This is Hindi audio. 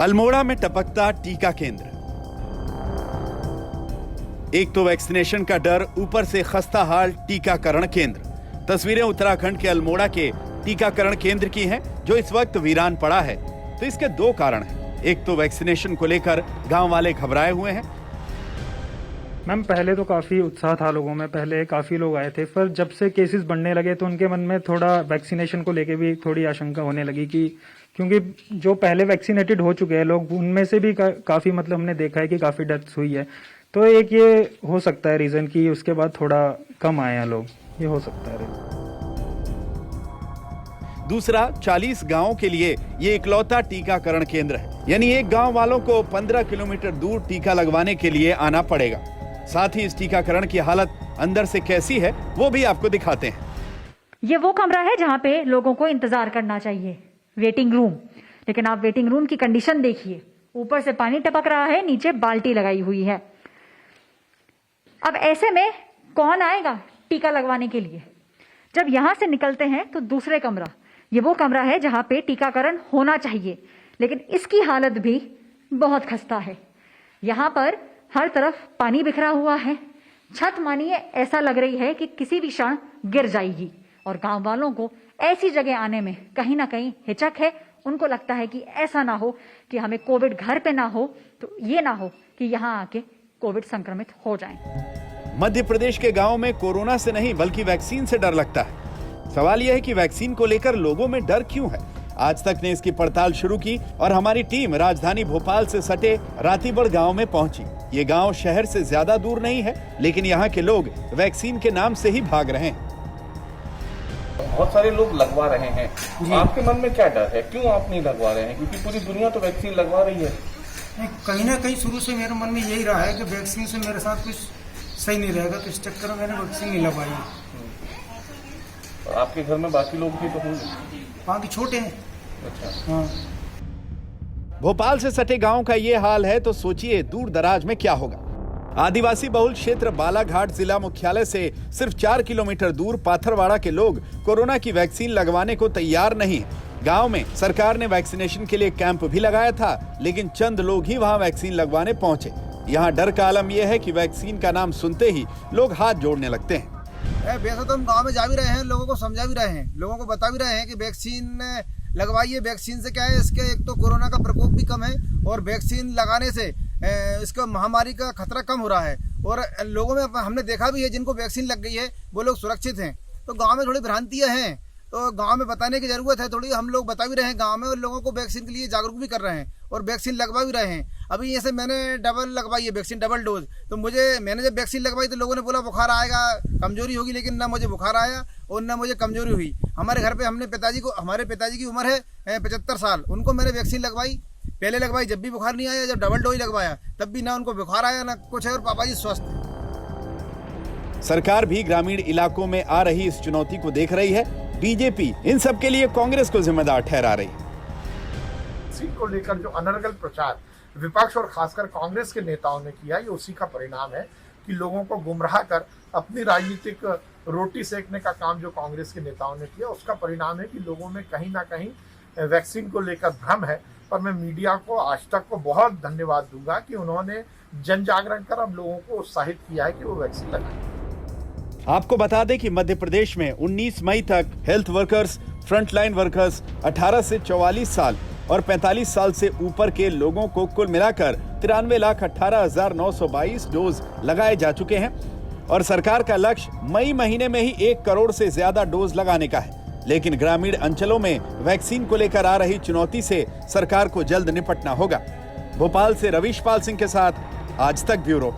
अल्मोड़ा में टपकता टीका केंद्र। एक तो वैक्सीनेशन का डर, ऊपर से खस्ता हाल टीकाकरण केंद्र। तस्वीरें उत्तराखंड के अल्मोड़ा के टीकाकरण केंद्र की हैं, जो इस वक्त वीरान पड़ा है। तो इसके दो कारण हैं। एक तो वैक्सीनेशन को लेकर गांव वाले घबराए हुए हैं। मैम, पहले तो काफ़ी उत्साह था लोगों में, पहले काफ़ी लोग आए थे, पर जब से केसेस बढ़ने लगे तो उनके मन में थोड़ा वैक्सीनेशन को लेके भी थोड़ी आशंका होने लगी कि क्योंकि जो पहले वैक्सीनेटेड हो चुके हैं लोग, उनमें से भी काफ़ी मतलब हमने देखा है कि काफ़ी डेथ्स हुई है। तो एक ये हो सकता है रीज़न कि उसके बाद थोड़ा कम आए हैं लोग, ये हो सकता है। दूसरा, 40 गांवों के लिए ये इकलौता टीकाकरण केंद्र है, यानी एक गांव वालों को 15 किलोमीटर दूर टीका लगवाने के लिए आना पड़ेगा। साथ ही इस टीकाकरण की हालत अंदर से कैसी है वो भी आपको दिखाते हैं। ये वो कमरा है जहाँ पे लोगों को इंतजार करना चाहिए, वेटिंग रूम। लेकिन आप वेटिंग रूम की कंडीशन देखिए, ऊपर से पानी टपक रहा है, नीचे बाल्टी लगाई हुई है। अब ऐसे में कौन आएगा टीका लगवाने के लिए? जब यहां से निकलते हैं तो दूसरे कमरा, ये वो कमरा है जहां पे टीकाकरण होना चाहिए, लेकिन इसकी हालत भी बहुत खस्ता है। यहां पर हर तरफ पानी बिखरा हुआ है, छत मानिए ऐसा लग रही है कि किसी भी क्षण गिर जाएगी। और गांव वालों को ऐसी जगह आने में कहीं ना कहीं हिचक है। उनको लगता है कि ऐसा ना हो कि हमें कोविड घर पे ना हो, तो ये ना हो कि यहाँ आके कोविड संक्रमित हो जाएं। मध्य प्रदेश के गांव में कोरोना से नहीं बल्कि वैक्सीन से डर लगता है। सवाल यह है कि वैक्सीन को लेकर लोगों में डर क्यों है? आज तक ने इसकी पड़ताल शुरू की और हमारी टीम राजधानी भोपाल से सटे रातीबड़ गांव में पहुंची। ये गांव शहर से ज्यादा दूर नहीं है, लेकिन यहाँ के लोग वैक्सीन के नाम से ही भाग रहे हैं। बहुत सारे लोग लगवा रहे हैं, आपके मन में क्या डर है? क्यों आप नहीं लगवा रहे हैं? क्योंकि पूरी दुनिया तो वैक्सीन लगवा रही है। कहीं ना कहीं शुरू से मेरे मन में यही रहा है कि वैक्सीन से मेरे साथ कुछ सही नहीं रहेगा, तो इस चक्कर में मैंने वैक्सीन नहीं लगवाई। आपके घर में बाकी लोग भी तो होंगे? बाकी छोटे हैं। अच्छा। हाँ। भोपाल से सटे गांव का ये हाल है तो सोचिए दूर दराज में क्या होगा। आदिवासी बहुल क्षेत्र बालाघाट जिला मुख्यालय से सिर्फ 4 किलोमीटर दूर पाथरवाड़ा के लोग कोरोना की वैक्सीन लगवाने को तैयार नहीं है। गांव में सरकार ने वैक्सीनेशन के लिए कैंप भी लगाया था, लेकिन चंद लोग ही वहां वैक्सीन लगवाने पहुंचे। यहाँ डर का आलम यह है कि वैक्सीन का नाम सुनते ही लोग हाथ जोड़ने लगते हैं। वैसे तो हम गांव में जा भी रहे हैं, लोगों को समझा भी रहे हैं, लोगों को बता भी रहे हैं कि वैक्सीन लगवाइए। वैक्सीन से क्या है, इसके एक तो कोरोना का प्रकोप भी कम है और वैक्सीन लगाने से इसका महामारी का खतरा कम हो रहा है। और लोगों में हमने देखा भी है जिनको वैक्सीन लग गई है वो लोग सुरक्षित हैं। तो गांव में थोड़ी भ्रांतियां हैं, तो गांव में बताने की जरूरत है थोड़ी। हम लोग बता भी रहे हैं गांव में, और लोगों को वैक्सीन के लिए जागरूक भी कर रहे हैं और वैक्सीन लगवा भी रहे हैं। अभी जैसे मैंने डबल लगवाई है वैक्सीन, डबल डोज। तो मैंने जब वैक्सीन लगवाई तो लोगों ने बोला बुखार आएगा, कमजोरी होगी, लेकिन ना मुझे बुखार आया और ना मुझे कमजोरी हुई। हमारे घर पे हमारे पिताजी की उम्र है 75 साल, उनको मैंने वैक्सीन लगवाई, पहले लगवाई जब भी बुखार नहीं आया, जब डबल डोज लगवाया तब भी ना उनको बुखार आया ना कुछ है, और पापा जी स्वस्थ हैं। सरकार भी ग्रामीण इलाकों में आ रही इस चुनौती को देख रही है। बीजेपी इन सब के लिए कांग्रेस को जिम्मेदार ठहरा रही है। वैक्सीन को लेकर जो अनर्गल प्रचार विपक्ष और खासकर कांग्रेस के नेताओं ने किया, ये उसी का परिणाम है कि लोगों को गुमराह कर अपनी राजनीतिक रोटी सेकने का काम जो कांग्रेस के नेताओं ने किया, उसका परिणाम है कि लोगों में कहीं ना कहीं वैक्सीन को लेकर भ्रम है। पर मैं मीडिया को, आज तक को बहुत धन्यवाद दूंगा कि उन्होंने जन जागरण कर अब लोगों को उत्साहित किया है कि वो वैक्सीन लगाएं। आपको बता दें कि मध्य प्रदेश में 19 मई तक हेल्थ वर्कर्स, फ्रंटलाइन वर्कर्स, 18 से 44 साल और 45 साल से ऊपर के लोगों को कुल मिलाकर 93,18,922 डोज लगाए जा चुके हैं। और सरकार का लक्ष्य मई महीने में ही 1 करोड़ से ज्यादा डोज लगाने का है। लेकिन ग्रामीण अंचलों में वैक्सीन को लेकर आ रही चुनौती से सरकार को जल्द निपटना होगा। भोपाल से रवीश पाल सिंह के साथ आज तक ब्यूरो।